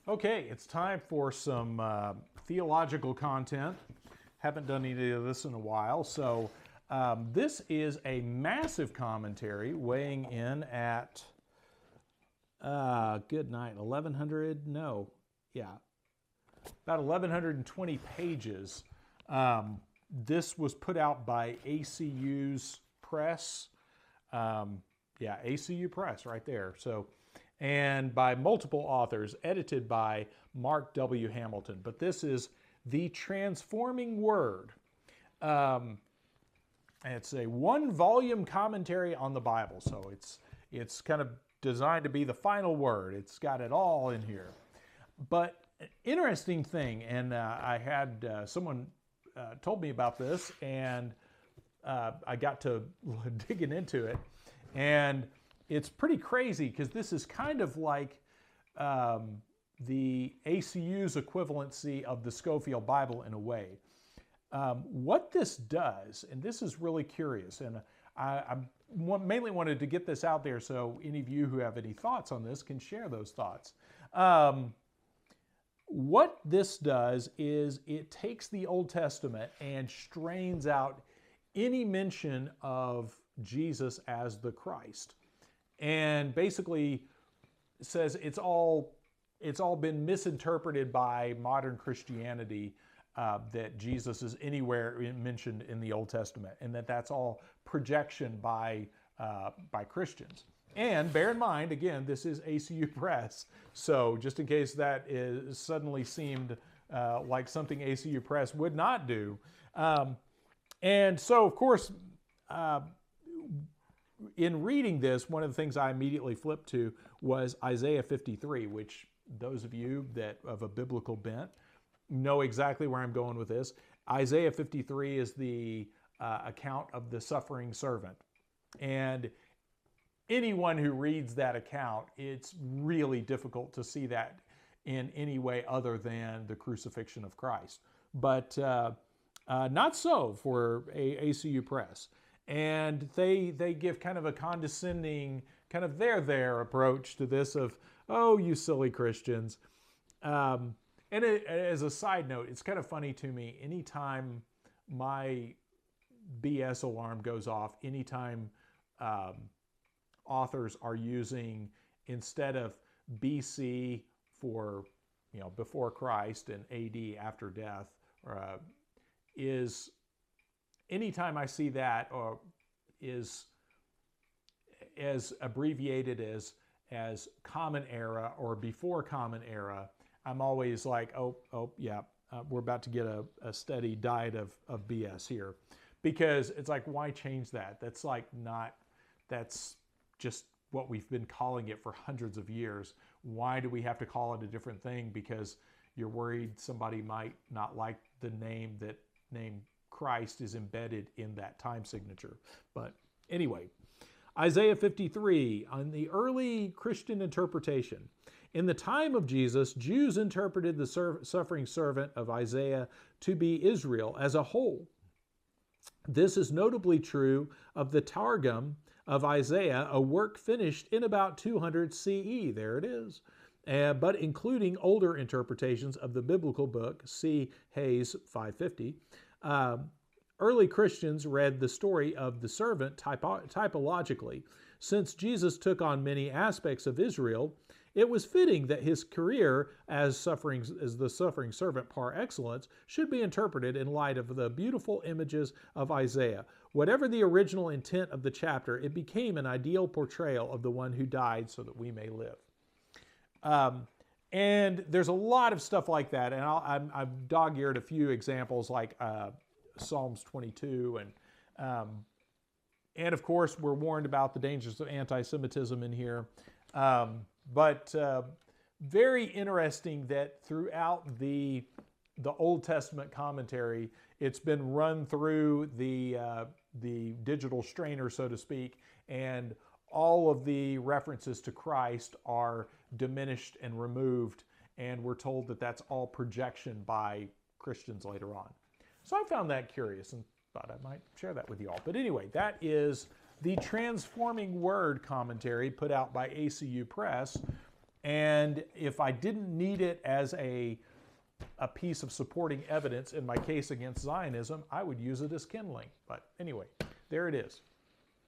Okay, it's time for some theological content. Haven't done any of this in a while, so this is a massive commentary weighing in at, good night, 1,100, no, yeah, about 1,120 pages. This was put out by ACU's press. Yeah, ACU press right there. So, and by multiple authors, edited by Mark W. Hamilton. But this is The Transforming Word. It's a one-volume commentary on the Bible, so it's kind of designed to be the final word. It's got it all in here. But an interesting thing, and I had someone told me about this, and I got to digging into it, and it's pretty crazy because this is kind of like the ACU's equivalency of the Scofield Bible in a way. What this does, and this is really curious, and I mainly wanted to get this out there so any of you who have any thoughts on this can share those thoughts. What this does is it takes the Old Testament and strains out any mention of Jesus as the Christ, and basically says it's all been misinterpreted by modern Christianity, that Jesus is anywhere mentioned in the Old Testament, and that's all projection by Christians. And bear in mind, again, this is ACU Press, so just in case that is suddenly seemed like something ACU Press would not do. And so, of course, in reading this, one of the things I immediately flipped to was Isaiah 53, which those of you that of a biblical bent know exactly where I'm going with this. Isaiah 53 is the account of the suffering servant. And anyone who reads that account, it's really difficult to see that in any way other than the crucifixion of Christ. But not so for ACU Press. And they give kind of a condescending, kind of their approach to this of, oh, you silly Christians. And as a side note, it's kind of funny to me, anytime my BS alarm goes off, anytime authors are using, instead of BC for, before Christ and AD after death, is anytime I see that or is as abbreviated as Common Era or before Common Era, I'm always like, oh yeah, we're about to get a steady diet of BS here. Because it's like, why change that? That's just what we've been calling it for hundreds of years. Why do we have to call it a different thing? Because you're worried somebody might not like the name Christ is embedded in that time signature. But anyway, Isaiah 53, on the early Christian interpretation. In the time of Jesus, Jews interpreted the suffering servant of Isaiah to be Israel as a whole. This is notably true of the Targum of Isaiah, a work finished in about 200 CE. There it is. But including older interpretations of the biblical book, see Hayes 550. Early Christians read the story of the servant typologically. Since Jesus took on many aspects of Israel, it was fitting that his career as the suffering servant par excellence should be interpreted in light of the beautiful images of Isaiah. Whatever the original intent of the chapter, it became an ideal portrayal of the one who died so that we may live. And there's a lot of stuff like that, and I've dog-eared a few examples like Psalms 22, and of course we're warned about the dangers of anti-Semitism in here. But very interesting that throughout the Old Testament commentary, it's been run through the digital strainer, so to speak, and all of the references to Christ are diminished and removed, and we're told that that's all projection by Christians later on. So I found that curious and thought I might share that with you all. But anyway, that is the Transforming Word commentary put out by ACU Press. And if I didn't need it as a piece of supporting evidence in my case against Zionism, I would use it as kindling. But anyway, there it is.